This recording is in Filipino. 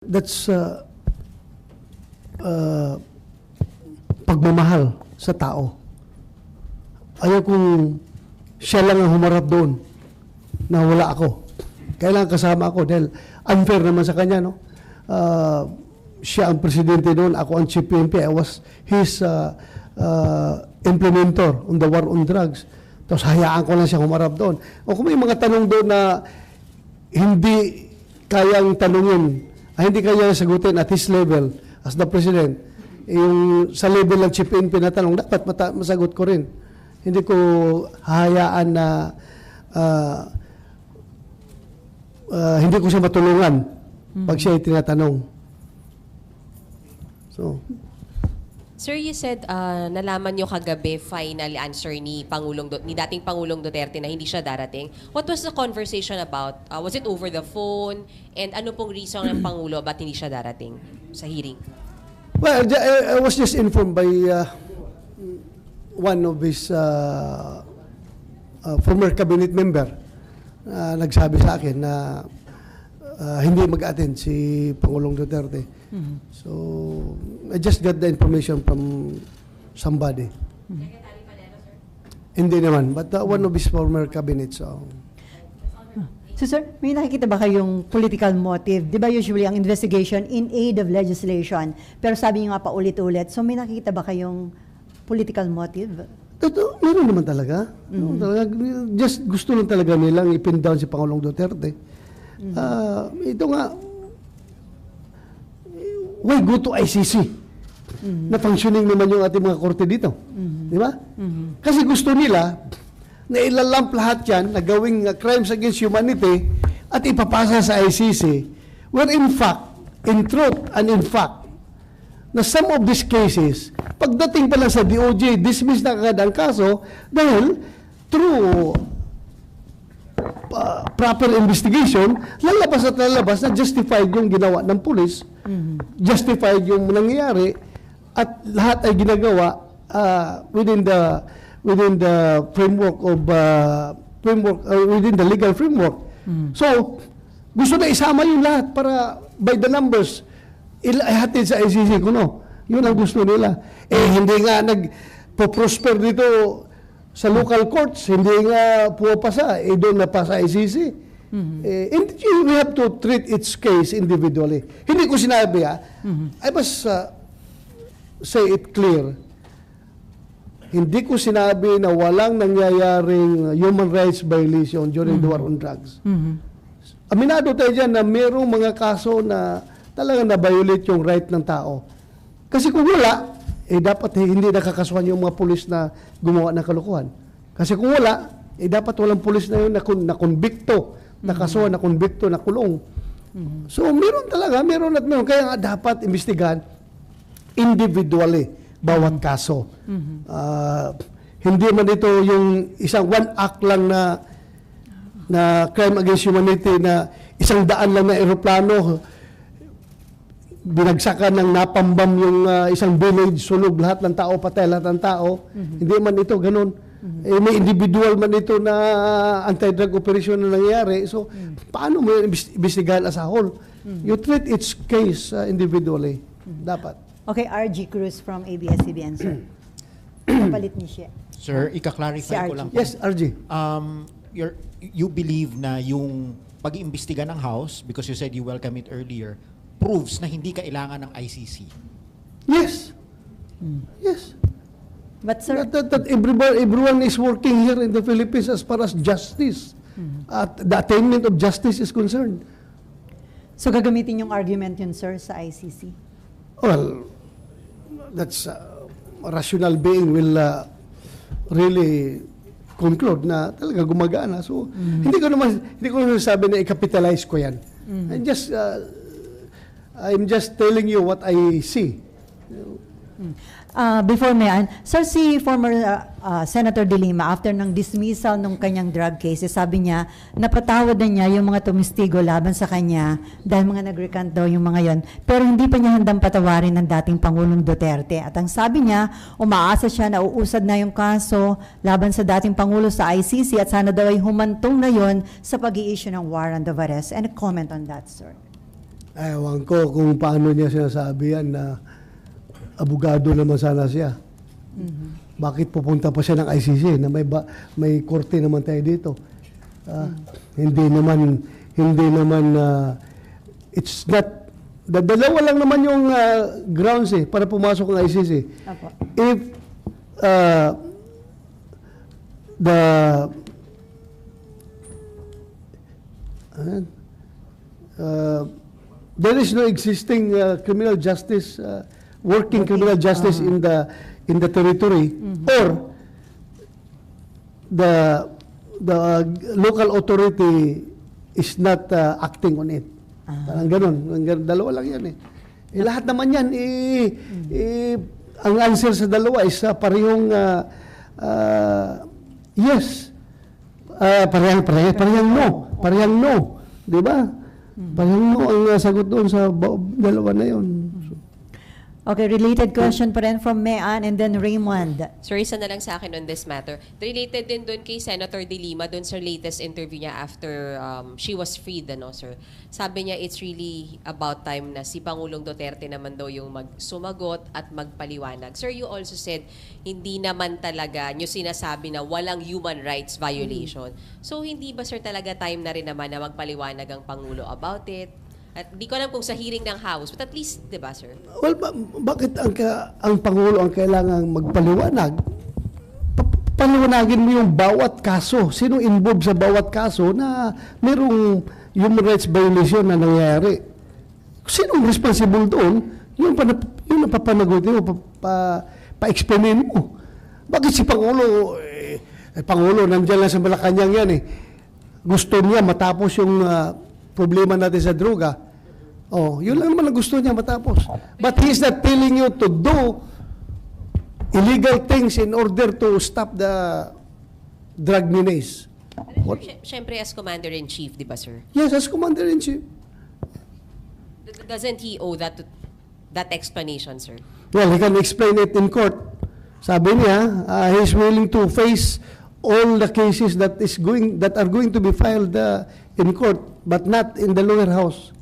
That's pagmamahal sa tao. Ayaw kung siya lang ang humarap doon na wala ako. Kailangan kasama ako dahil unfair naman sa kanya, no? Siya ang presidente doon, ako ang chief PNP. I was his implementer on the war on drugs. Tapos hayaan ko lang siya humarap doon. O kung may mga tanong doon na hindi kayang tanungin, hindi kaya sagutin at his level as the president, yung sa level ng chief PNP na tanong, dapat masagot ko rin. Hindi ko hahayaan na hindi ko siya matulungan pag siya ay tinatanong. So, Sir, you said nalaman nyo kagabi final answer ni dating Pangulong Duterte na hindi siya darating. What was the conversation about? Was it over the phone? And ano pong reason ng Pangulo ba't hindi siya darating sa hearing? well, I was just informed by one of his former cabinet member. Nagsabi sa akin na hindi mag-attend si Pangulong Duterte. So, I just got the information from somebody. Hindi naman, but one of his former cabinet. So, sir, may nakikita ba kayong political motive? Di ba usually ang investigation in aid of legislation? Pero sabi niyo nga pa ulit-ulit. So may nakikita ba kayong political motive? meron naman talaga. Just gusto lang talaga nilang ipin down si Pangulong Duterte. Ito nga, why go to ICC? Na functioning naman yung ating mga korte dito. Di ba? Kasi gusto nila na ilalamp lahat yan na gawing crimes against humanity at ipapasa sa ICC, where in fact, in truth and in fact, na some of these cases, pagdating pa lang sa DOJ, dismiss na agad ang kaso dahil through proper investigation, lalabas at lalabas na justified yung ginawa ng pulis, justified yung nangyayari, at lahat ay ginagawa within the framework of within the legal framework. So, gusto na isama yung lahat para by the numbers ihatid sa ICC kuno. Yun ang gusto nila. Hindi nga nagpo-prosper dito sa local courts, hindi nga pumapasa, doon na pa sa ICC. And you have to treat each case individually. Hindi ko sinabi, I must say it clear. Hindi ko sinabi na walang nangyayaring human rights violation during the war on drugs. Aminado tayo dyan na mayroong mga kaso na talagang na-violate yung right ng tao. Kasi kung wala, dapat hindi nakakasuhan yung mga pulis na gumawa ng kalokohan. Kasi kung wala, dapat walang pulis na yun na konbikto, nakasuhan, na konbikto, na kulong. So, meron talaga, meron at meron. Kaya nga dapat imbestigahan individually bawat kaso. Hindi man ito yung isang one act lang na crime against humanity na 100 lang na eroplano binagsakan ng napambam yung isang village, sunog lahat ng tao, patay lahat ng tao. Hindi man ito ganun. May individual man ito na anti-drug operation na nangyayari. So, paano mo imbestigahan as a whole? You treat each case individually. Dapat. Okay, RG Cruz from ABS-CBN, sir. Kapalit ni siya. Sir, ika-clarify ko lang po. Yes, RG. You believe na yung pag-iimbestiga ng House, because you said you welcome it earlier, proves na hindi kailangan ng ICC? Yes. Yes. But sir, That everyone is working here in the Philippines as far as justice, the attainment of justice is concerned. so gagamitin yung argument yun, sir, sa ICC? Well, that's a rational being will really conclude na talaga gumagana. So, hindi ko naman sabi na i-capitalize ko yan. I'm just telling you what I see. Before mayan, sir, si former Senator De Lima, after ng dismissal ng kanyang drug cases, sabi niya, napatawad na niya yung mga tumistigo laban sa kanya dahil mga nag-recant daw yung mga yon. Pero hindi pa niya handang patawarin ng dating Pangulong Duterte. At ang sabi niya, umaasa siya na uusad na yung kaso laban sa dating Pangulo sa ICC at sana daw ay humantong na yon sa pag-i-issue ng warrant of arrest. And a comment on that, sir? Ewan ko kung paano niya sinasabi yan na abogado naman sana siya. Bakit pupunta pa siya ng ICC na may korte naman tayo dito? Hindi naman it's not dalawa lang naman yung grounds para pumasok ng ICC. Apo. If there is no existing criminal justice, working criminal justice in the territory, or the local authority is not acting on it. Parang ganun. Dalawa lang yan lahat naman yan, ang answer sa dalawa is parehong yes. Parehang no. Parehang no. Di ba? Parehang no ang sagot doon sa dalawa na yun. Okay, related question pa rin from Mean and then Raymond. Sir, isa na lang sa akin on this matter. Related din doon kay Senator De Lima, doon sa latest interview niya after she was freed, sir. Sabi niya, it's really about time na si Pangulong Duterte naman daw yung magsumagot at magpaliwanag. Sir, you also said, hindi naman talaga nyo sinasabi na walang human rights violation. So, hindi ba, sir, talaga time na rin naman na magpaliwanag ang Pangulo about it? At di ko alam kung sa hearing ng House, but at least, di ba, sir? Well, bakit ang Pangulo ang kailangang magpaliwanag? Paliwanagin mo yung bawat kaso. Sino involved sa bawat kaso na mayroong human rights violation na nangyayari? Sinong responsible doon? Yung napapanagutin mo, pa-explainin mo. Bakit si Pangulo, Pangulo, nandiyan lang sa Malacanang yan Gusto niya matapos yung problema natin sa droga. Yun lang naman ang gusto niya matapos. But he's not telling you to do illegal things in order to stop the drug menace. Siyempre, as Commander-in-Chief, di ba, sir? Yes, as Commander-in-Chief. Doesn't he owe that explanation, sir? Well, he can explain it in court. Sabi niya, he's willing to face all the cases that are going to be filed in court, but not in the lower house.